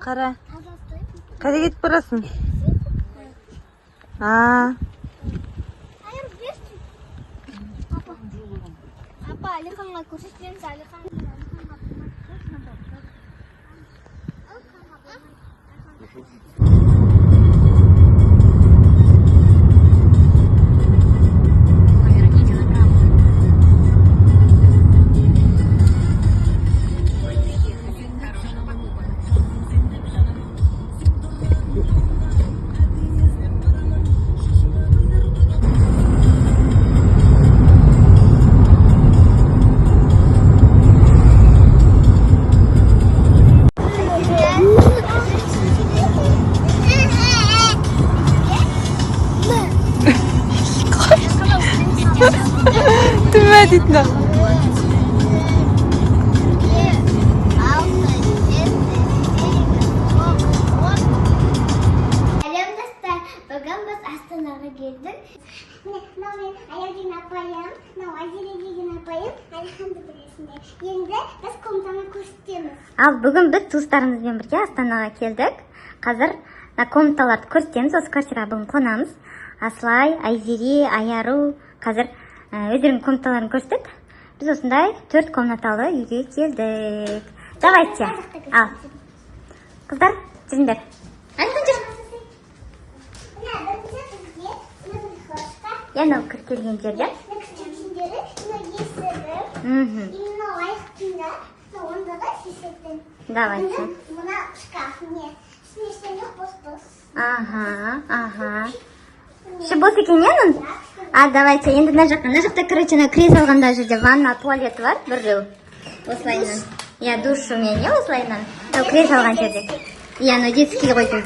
Қара. Қайда кетіп барасың? Апа, Алиханға көрсетеміз, Алиханға. Түмәдетті. Әлем достар, бүгін біз Астанаға келдік. Мынау Аягин апайым, мынау Азира деген апайым, Алиханды білесіңдер. Енді біз комнатаны көрсетеміз. Ал бүгін біз туыстарымызбен бірге Астанаға келдік. Қазір комнаталарды көрсетеміз. Осы квартираға бүгін қонамыз. Аслай, Айзере, Аяру қазір өздерінің комнаталарын көрсетеді. Біз осындай 4 комнаталы үйге келдік. Давайте. Ал. Қыздар, жүріңдер. Айтын жүр. Яна кіріп келген жерде. Давайте. Мына шкаф, не, смешно, бос-бос. Ага. Бос екен енің? Давайте, енді мына жақта, короче, кіре салғанда жерде ванна, туалет бар, біреу. Осылайынан. Душымен, осылайынан. Кіре салған жерде. Анау детский қойдым.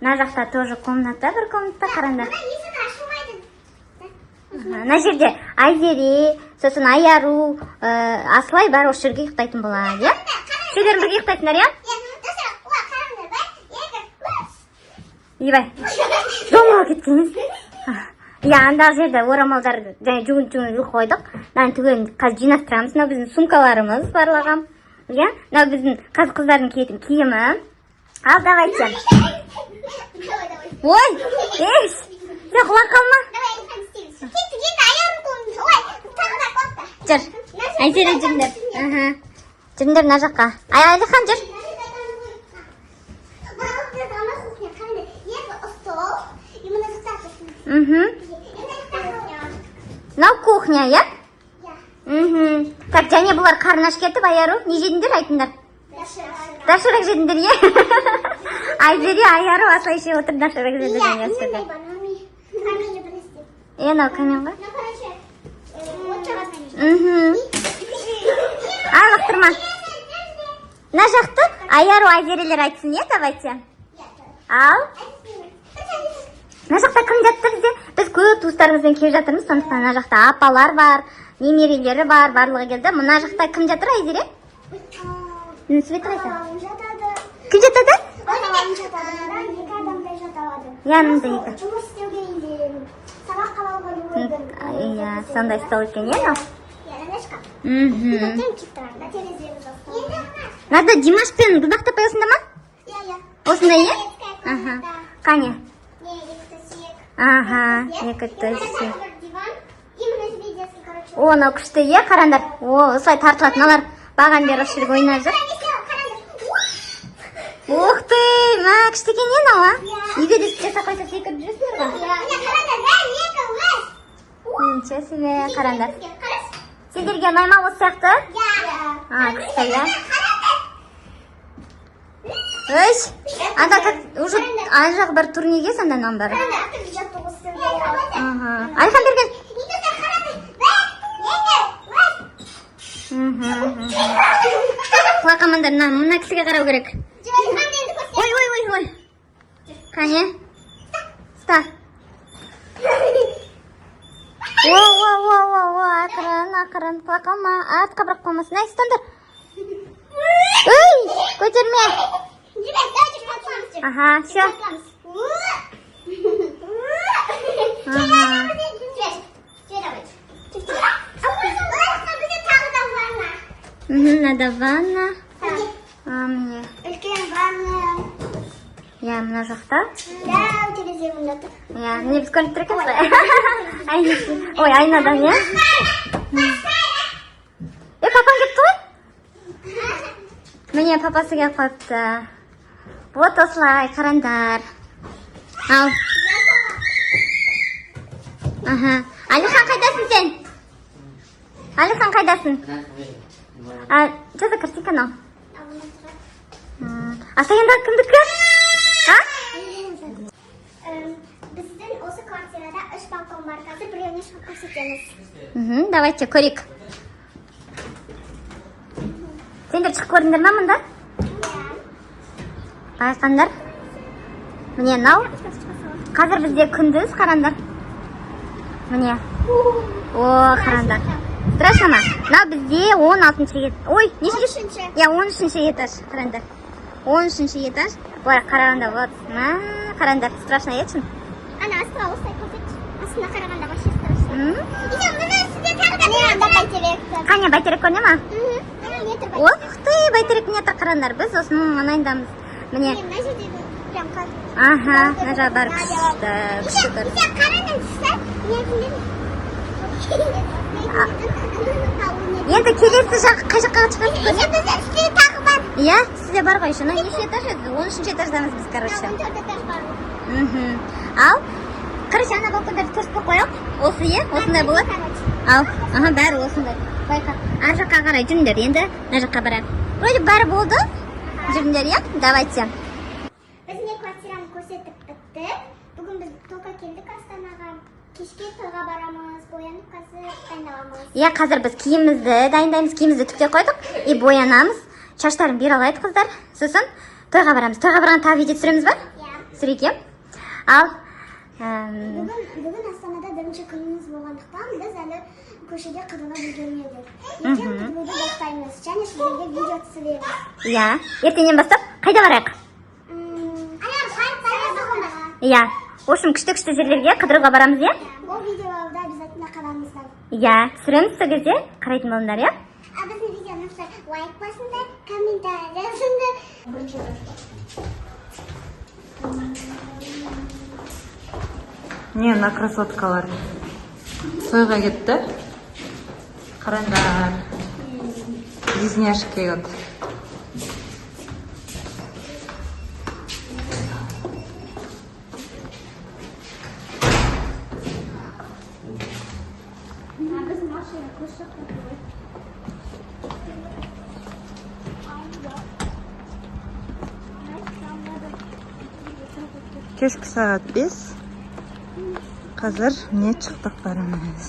Мына жақта тоже комната, бір комната қараңдар. Мына жерде Айзере, сосын Аяру, Аслай бар, осы жерге ұйықтайтын болады, е? Сендерің бірге ұйықтайтындар, е? Ебай, домыға кеттіңіз. Андағы жерде орамалдар жүгін қойдық. Мынаны түгелін қазір жинастырамыз. Мынау біздің сумкаларымыз барлығым. Мынау біздің қыздардың киетін киімі. Ал, давайте. Ой, еш, сен құлақ қалма. Жүр, Айзере жүріңдер. Жүріңдер мына жаққа. Алихан жүр. Мынау кухня, е? Так, және бұлар қарын аш кетіп, Аяру, не жедіңдер айтыңдар? Доширак жедіңдер, е? Айзере, Аяру, Аслай ше отыр, доширак жедіңдер. Мынау камен ғой? Лақтырма. Мына жақты Аяру, Айзерелер айтсын, е, давайте. Ал. Мына жақта кім жатты бізде? Біз көп туыстарымызбен келіп жатырмыз, сондықтан мына жақта апалар бар, немерелері бар, барлығы келді. Мына жақта кім жатыр, Айзере? Свет айтады. Кім жатады? Аталарым жатады, екі адамдай жатады. Янымда екі. Жұмыс істеуге елдерін, сабақ қалауға Иә, сондай стол екен, е, мынау? Надо Димашпен бұлбақтап қойсында ма? Осындай, е? Қане? Екі төсек. Мынау күшті, е, қарандар. Осылай тартылатын алар. Баған бері осы жерге ойнап жүр. Ух ты, күшті екен, е, мынау, а? Үйге де жасап қойса секіріп жүресіңдер ғой? Ничего себе, қарандар. Сендерге ұнай ма осы сияқты? Күшті, е? Өш, анда уже ана жақ бір турнеге сонда мынаның бәрі. Алихан берген. Құлақамандар, мына кісіге қарау керек. Ой. Қане? Ста. Ақырын, құлақалма. Атқа бірақ қылмасын. Ай, стандар. Ой, көтерме. Все. Надо ванна. Мне. Я мына жақта. Дәу терезе мында тұр. Я, не біз көріп тұр екенбіз ғой. Ой, айнадан, я? Папам кетті ғой? Міне, папасы келіп қойыпты. Вот осылай, қарандар. Ал. Алихан қайдасың сен? Алихан қайдасың? Жаза картинка анау. Асайында кімдікі? Біздің осы квартирада 3 балкон бар. Қазір біреуіне шығып көрсетеміз. Давайте, көрейік. Сендер шығып көрдіңдер ма мұнда? Байқандар. Міне, нау. Қазір бізде күндіз, қарандар. Міне. О, қарандар. Страшно ма? Нау бізде 16-шы етаж. Ой, нешінші? Я, 13-шы етаж, қарандар. 13-шы етаж. Ой, қарағанда, вот. Қарандар, страшно етшін. Ана, астыға осылай көрсетші. Астына қарағанда вообще страшно. Идем, мұны сізде тағы да бәйтерек. Қане, бәйтерек көріне ма? Ух ты, бәйтерек метр қарандар. Біз осының анайындамыз. Міне. Мына жердегі прям қар. Аха, мына жағы бар күшті. Еще қарадан түсті. Енді келесі жақ қай жаққа шығасыз? Еще бізде үстіде тағы бар. Иә, сізде бар ғой. Шына неше этаж еді? 13-ші этаждамыз біз, короче. 14 этаж бар. Ал, короче, ана балкондарды көрсетіп қояйық. Осы е, осындай болады. Ал, бәрі осындай. Байқа, ар жаққа қарай жүріңдер, енді мына жаққа барайық. Вроде бәрі болды. Жүріңдер, иә? Давайте. Біз не квартираны көрсетіп біттік. Бүгін біз только келдік Астанаға. Кешке тойға барамыз, боянып қазір дайындаламыз. Иә, қазір біз киімімізді дайындаймыз, киімімізді түптеп қойдық. И боянамыз. Шаштарын бері алайық, қыздар. Сосын тойға барамыз. Тойға барған тағы видео түсіреміз ба? Иә. Түсірейік, иә? Ал, Бүгін Астанада бірінші күніміз болғандықтан біз әлі көшеде қыдырып жүрмедік. Ертең қыдыруды бастаймыз және сіздерге видео түсіреміз. иә. Ертеңнен бастап қайда барайық? Иә. В общем, күшті жерлерге қыдыруға барамыз, иә? Бұл видеоларды обязательно қараңыздар. Иә, түсіреміз сол кезде қарайтын болыңдар, иә? Біздің видеоны лайк басыңдар, комментарий жазыңдар. Не, мына красоткалар. Тойға кетті. Қарандар. Близняшки келді. Біз машина көрші қойдық. Кешкі сағат 5. Қазір не шықтық барымыз.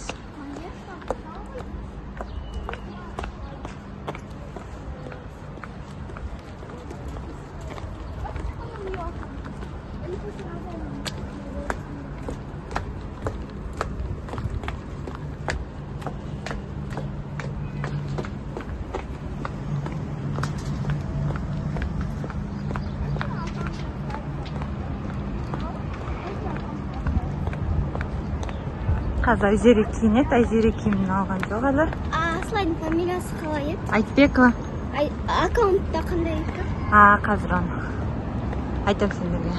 Қазір Айзере киінеді, Айзере киімін алған жоқ әлі. Слайдың фамилиясы қалай еді? Айтбекова. Аккаунтта қандай еді? Қазір оны. Айтам сендерге.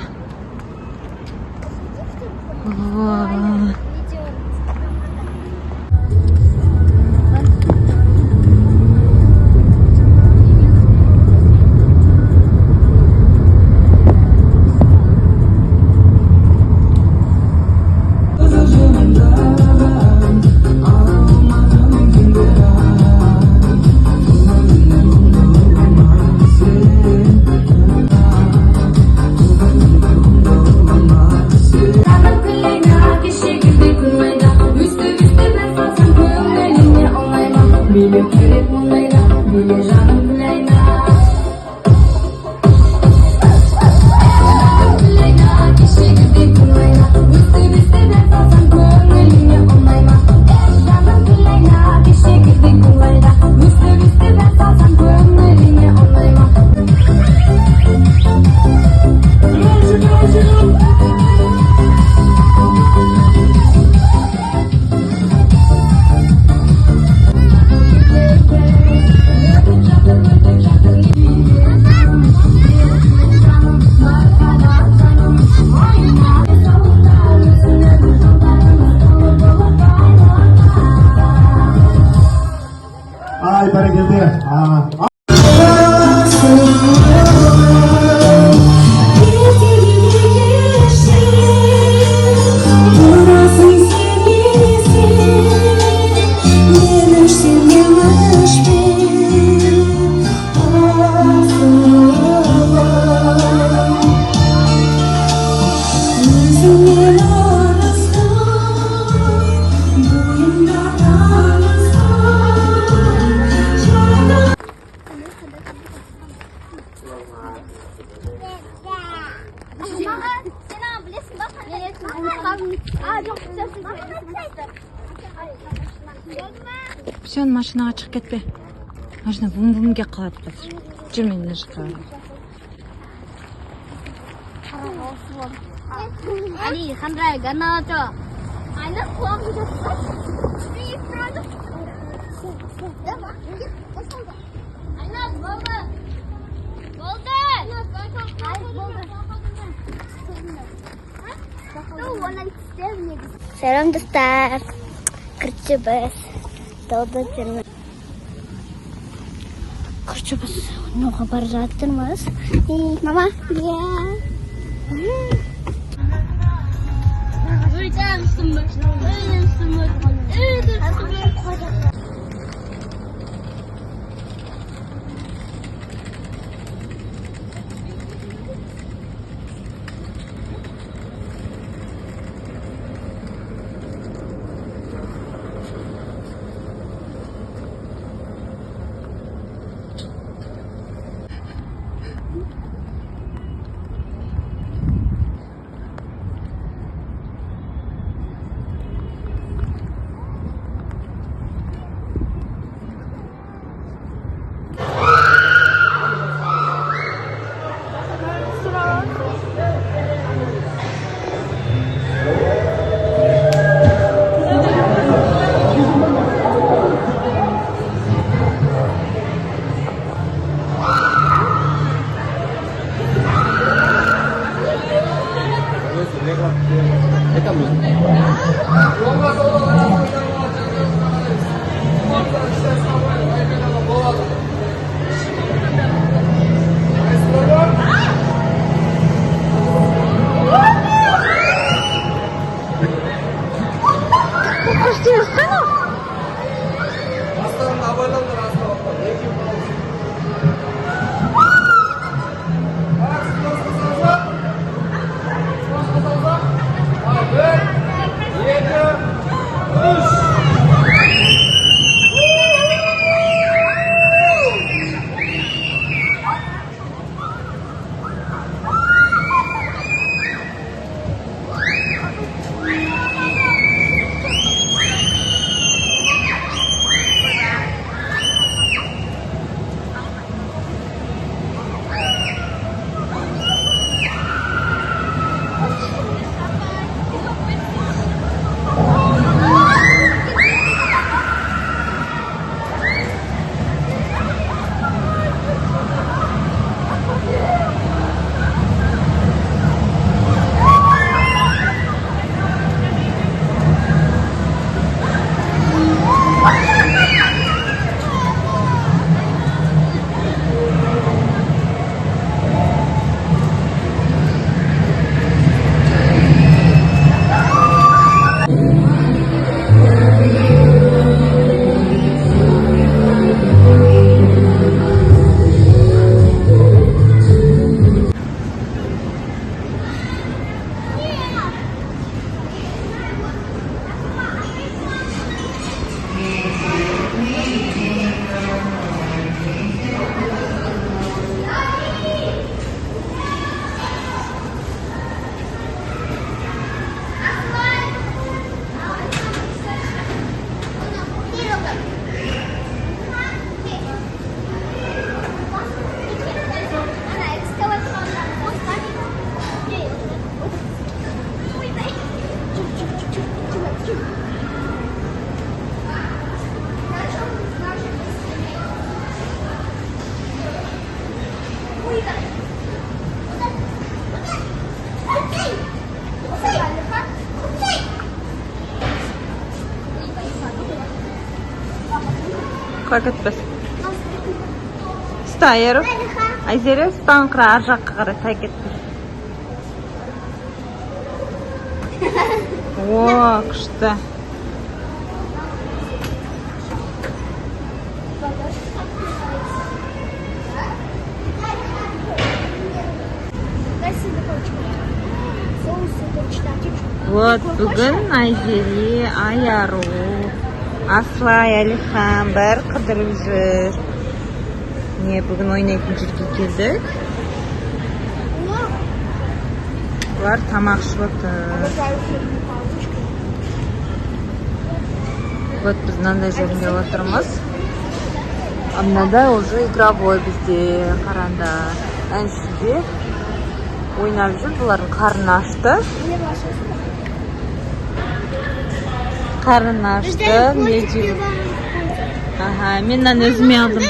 Сен машинаға шығып кетпе. Машина бум-бумге қалады қазір. Жүр менен шыққа. 아니 간다 가나죠. 아니 포함이 됐어. 이 프로도. 아니 먹어. 먹어. Selam dostlar. Kırçıbız. Doğdu canım. Kırçıbız. Ne kadar rahattırmaz. Mama. Ya. Öleceğim sımır. Öleceğim sımır. Öleceğim sımır. Кетпес. Стайырып. Айзере станқыра ар жаққа қарай тай кетпес. О, күшті. Вот бүгін Айзере, Айару, Аслай, Әлихан бәрі қыдырып жүр. Не, бүгін ойнайтын жерге келдік. Бұлар тамақ ішіп отыр. Вот biz mынандай жеринде отырмыз. А мынада уже игровой bizде қараңда. Әншіде ойнап жүр, бұлардың қарны ашты. Қарны ашты. Менен өзіме алдым.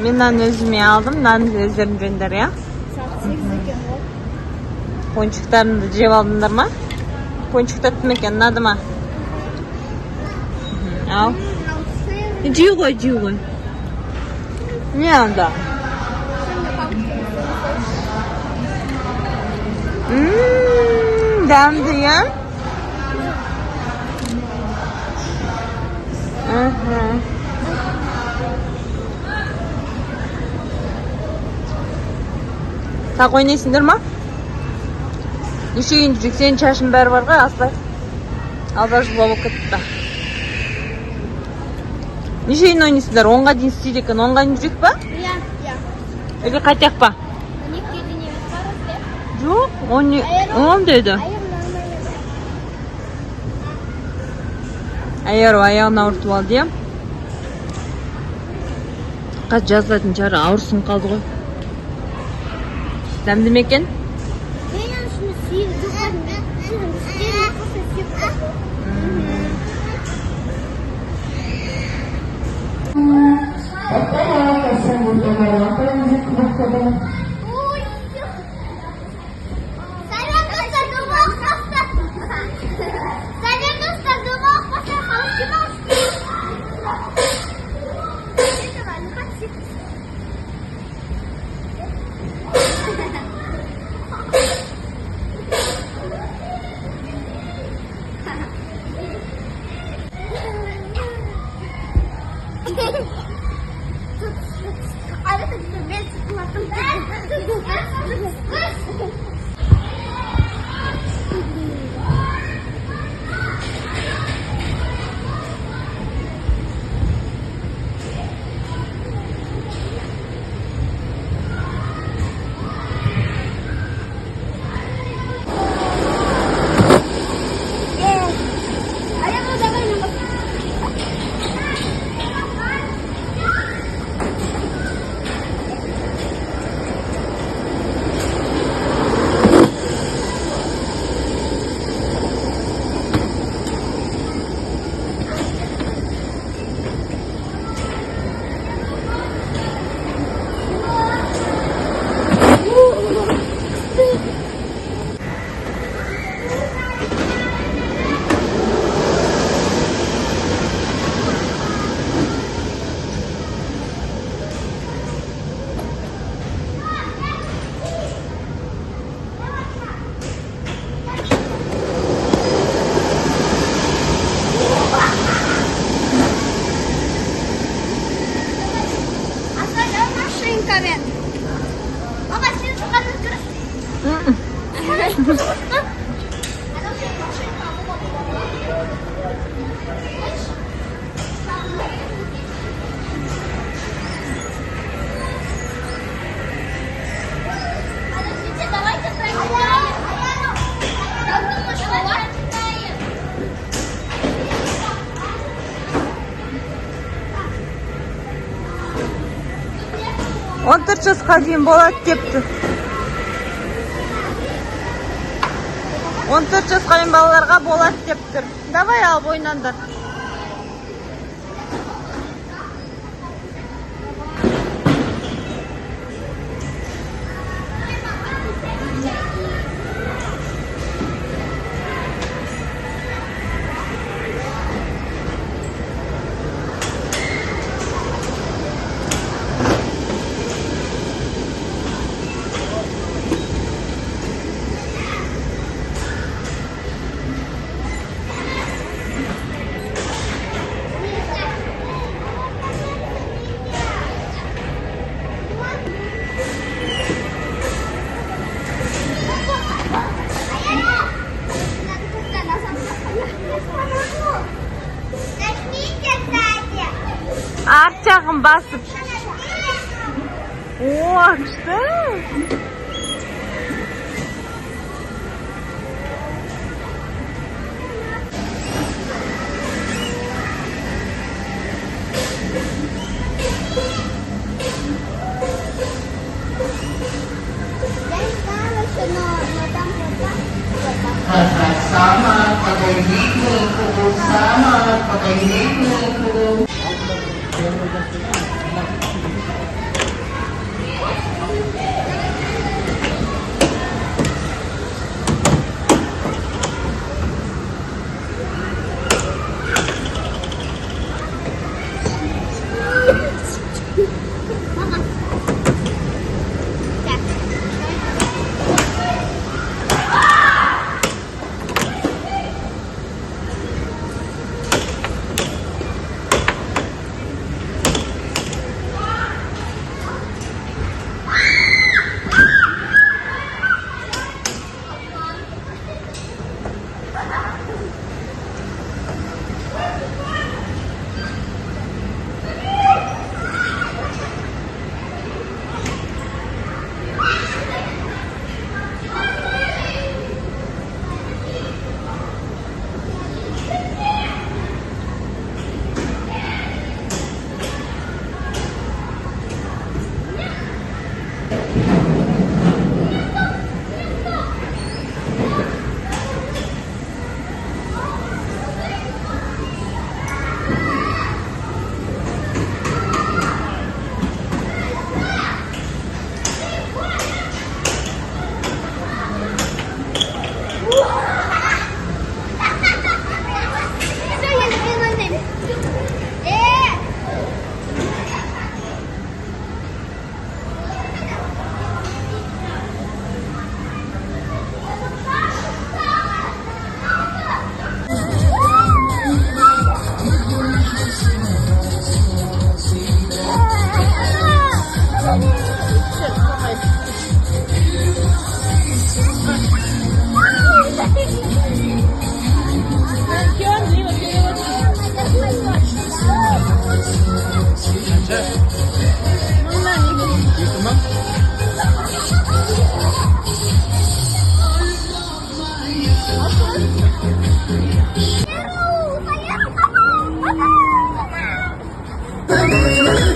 Менен өзіме алдым. Мынаны өздерің жеңдер, я? Пончиктарымды жеп алдыңдар ма? Пончик таттым екен, ұнады ма? Ал. Жей ғой. Не анда? Дәмді, я? Так ойнайсыңдар ма? Нешеген жүрек, сенің шашың бәрі бар ғой, Аспай? Алда жылап болып кетті. Нешеген ойнайсыңдар? 10-ға дейін істейді екен, 10-ға дейін жүрек па? Или қайтақ па? 12-ге дейін емес барыз. Жоқ, 10 деді. Аяғын ауыртып алды, я? Қазір жазылатын жары ауырсын қалды ғой. Дәмді ме екен? Мен шыны сүйіп Он 14 жасқа дейін болады депті. 14 жасқа дейін балаларға болады депті. Давай алып ойнаңдар. Арт жағын басып. О, күшті. Magkasama, pag-ibig ko, sama, pag-ibig ko.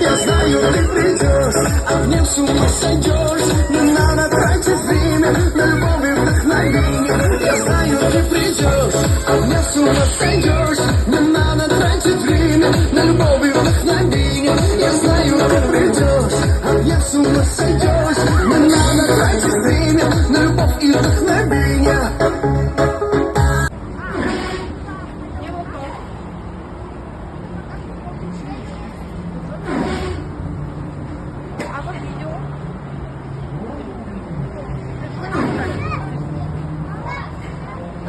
Я знаю, ты придешь, а в нем с ума сойдешь. Не надо тратить время на любовь и вдохновение. Я знаю, ты придешь, а в нем с ума сойдешь. Не надо тратить время на любовь и вдохновение. Я знаю, ты придешь, а в нем с ума сойдешь. Не надо тратить время на любовь и вдохновение.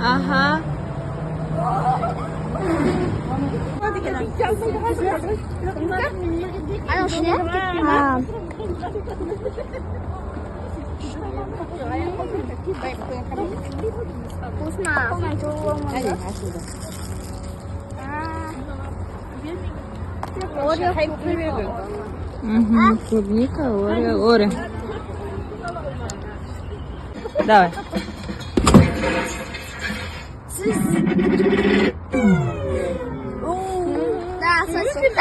Ага. Угу, клубника, Орео. Давай. Да, сосед.